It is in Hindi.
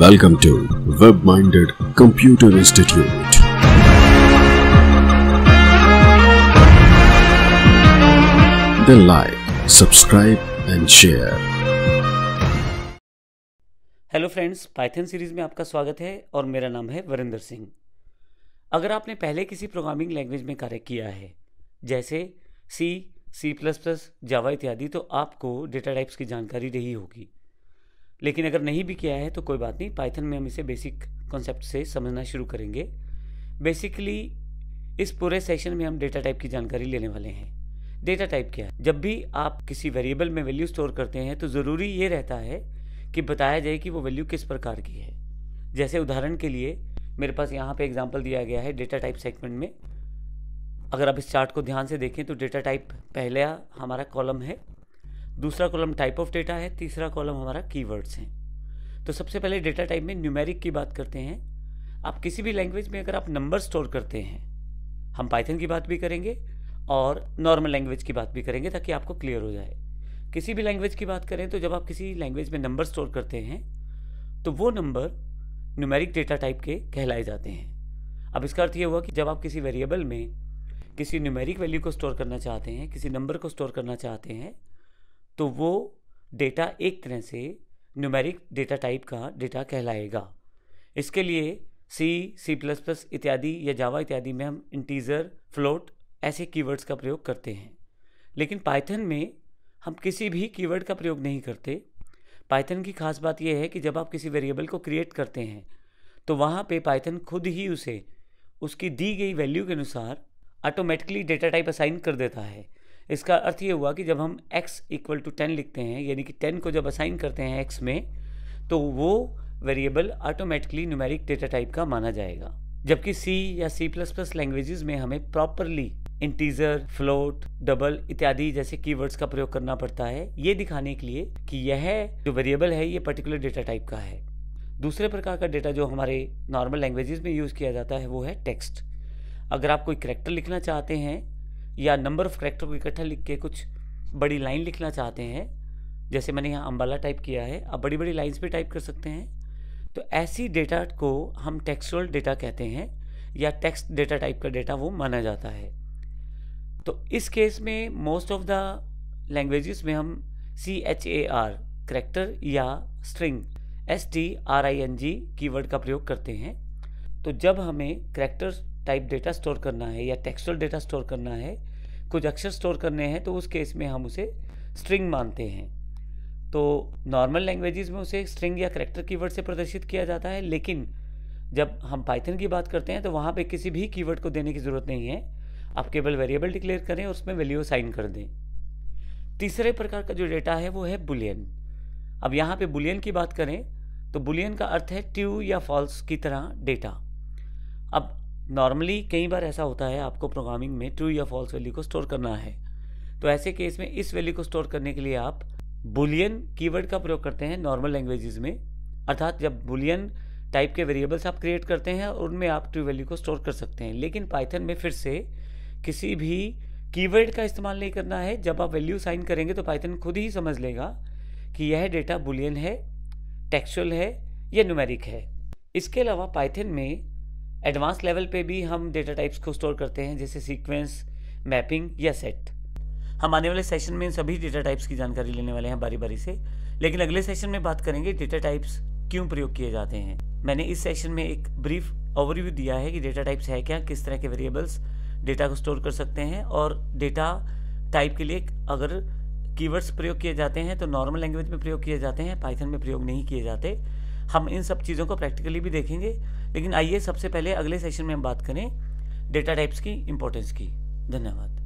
Welcome to Web-Minded Computer Institute. Then like, subscribe and share. Hello friends, Python series में आपका स्वागत है और मेरा नाम है वरिंदर सिंह। अगर आपने पहले किसी प्रोग्रामिंग लैंग्वेज में कार्य किया है जैसे C++, जावा इत्यादि, तो आपको डेटा टाइप्स की जानकारी रही होगी। लेकिन अगर नहीं भी किया है तो कोई बात नहीं, पाइथन में हम इसे बेसिक कॉन्सेप्ट से समझना शुरू करेंगे। बेसिकली इस पूरे सेशन में हम डेटा टाइप की जानकारी लेने वाले हैं। डेटा टाइप क्या है? जब भी आप किसी वेरिएबल में वैल्यू स्टोर करते हैं तो ज़रूरी ये रहता है कि बताया जाए कि वो वैल्यू किस प्रकार की है। जैसे उदाहरण के लिए मेरे पास यहाँ पे एग्जांपल दिया गया है डेटा टाइप सेगमेंट में। अगर आप इस चार्ट को ध्यान से देखें तो डेटा टाइप पहला हमारा कॉलम है, दूसरा कॉलम टाइप ऑफ डेटा है, तीसरा कॉलम हमारा कीवर्ड्स हैं। तो सबसे पहले डेटा टाइप में न्यूमेरिक की बात करते हैं। आप किसी भी लैंग्वेज में अगर आप नंबर स्टोर करते हैं, हम पाइथन की बात भी करेंगे और नॉर्मल लैंग्वेज की बात भी करेंगे ताकि आपको क्लियर हो जाए। किसी भी लैंग्वेज की बात करें तो जब आप किसी लैंग्वेज में नंबर स्टोर करते हैं तो वो नंबर न्यूमेरिक डेटा टाइप के कहलाए जाते हैं। अब इसका अर्थ ये हुआ कि जब आप किसी वेरिएबल में किसी न्यूमेरिक वैल्यू को स्टोर करना चाहते हैं, किसी नंबर को स्टोर करना चाहते हैं, तो वो डेटा एक तरह से न्यूमेरिक डेटा टाइप का डेटा कहलाएगा। इसके लिए C++ इत्यादि या जावा इत्यादि में हम इंटीजर, फ्लोट ऐसे कीवर्ड्स का प्रयोग करते हैं। लेकिन पाइथन में हम किसी भी कीवर्ड का प्रयोग नहीं करते। पाइथन की खास बात यह है कि जब आप किसी वेरिएबल को क्रिएट करते हैं तो वहाँ पे पाइथन खुद ही उसे उसकी दी गई वैल्यू के अनुसार ऑटोमेटिकली डेटा टाइप असाइन कर देता है। इसका अर्थ ये हुआ कि जब हम x = 10 लिखते हैं, यानी कि 10 को जब असाइन करते हैं x में, तो वो variable automatically numeric data type का माना जाएगा। जबकि C या C++ लैंग्वेजेस में हमें प्रॉपरली इंटीजर, फ्लोट, डबल इत्यादि जैसे कीवर्ड्स का प्रयोग करना पड़ता है, ये दिखाने के लिए कि यह जो वेरिएबल है ये पर्टिकुलर डेटा टाइप का है। दूसरे प्रकार का डेटा जो हमारे नॉर्मल लैंग्वेजेस में यूज़ किया जाता है वो है टेक्स्ट। अगर आप कोई करैक्टर लिखना चाहते हैं या नंबर ऑफ करैक्टर को इकट्ठा लिख के कुछ बड़ी लाइन लिखना चाहते हैं, जैसे मैंने यहाँ अम्बाला टाइप किया है, आप बड़ी बड़ी लाइन्स भी टाइप कर सकते हैं, तो ऐसी डेटा को हम टेक्सचुअल डेटा कहते हैं या टेक्स्ट डेटा टाइप का डेटा वो माना जाता है। तो इस केस में मोस्ट ऑफ द लैंग्वेजेस में हम CHAR करैक्टर या स्ट्रिंग STRING कीवर्ड का प्रयोग करते हैं। तो जब हमें करैक्टर टाइप डेटा स्टोर करना है या टेक्सचुअल डेटा स्टोर करना है, कुछ अक्षर स्टोर करने हैं, तो उस केस में हम उसे स्ट्रिंग मानते हैं। तो नॉर्मल लैंग्वेजेस में उसे स्ट्रिंग या करैक्टर कीवर्ड से प्रदर्शित किया जाता है, लेकिन जब हम पाइथन की बात करते हैं तो वहाँ पे किसी भी कीवर्ड को देने की ज़रूरत नहीं है। आप केवल वेरिएबल डिक्लेयर करें और उसमें वैल्यू असाइन कर दें। तीसरे प्रकार का जो डेटा है वो है बुलियन। अब यहाँ पे बुलियन की बात करें तो बुलियन का अर्थ है ट्रू या फॉल्स की तरह डेटा। अब नॉर्मली कई बार ऐसा होता है आपको प्रोग्रामिंग में ट्रू या फॉल्स वैल्यू को स्टोर करना है, तो ऐसे केस में इस वैल्यू को स्टोर करने के लिए आप बुलियन कीवर्ड का प्रयोग करते हैं नॉर्मल लैंग्वेजेस में। अर्थात जब बुलियन टाइप के वेरिएबल्स आप क्रिएट करते हैं और उनमें आप ट्रू वैल्यू को स्टोर कर सकते हैं। लेकिन पाइथन में फिर से किसी भी कीवर्ड का इस्तेमाल नहीं करना है। जब आप वैल्यू साइन करेंगे तो पाइथन खुद ही समझ लेगा कि यह डेटा बुलियन है, टेक्सचुअल है या न्यूमेरिक है। इसके अलावा पाइथन में एडवांस लेवल पे भी हम डेटा टाइप्स को स्टोर करते हैं, जैसे सीक्वेंस, मैपिंग या सेट। हम आने वाले सेशन में इन सभी डेटा टाइप्स की जानकारी लेने वाले हैं बारी बारी से, लेकिन अगले सेशन में बात करेंगे डेटा टाइप्स क्यों प्रयोग किए जाते हैं। मैंने इस सेशन में एक ब्रीफ ओवरव्यू दिया है कि डेटा टाइप्स है क्या, किस तरह के वेरिएबल्स डेटा को स्टोर कर सकते हैं, और डेटा टाइप के लिए अगर कीवर्ड्स प्रयोग किए जाते हैं तो नॉर्मल लैंग्वेज में प्रयोग किए जाते हैं, पाइथन में प्रयोग नहीं किए जाते। हम इन सब चीज़ों को प्रैक्टिकली भी देखेंगे, लेकिन आइए सबसे पहले अगले सेशन में हम बात करें डेटा टाइप्स की इंपॉर्टेंस की। धन्यवाद।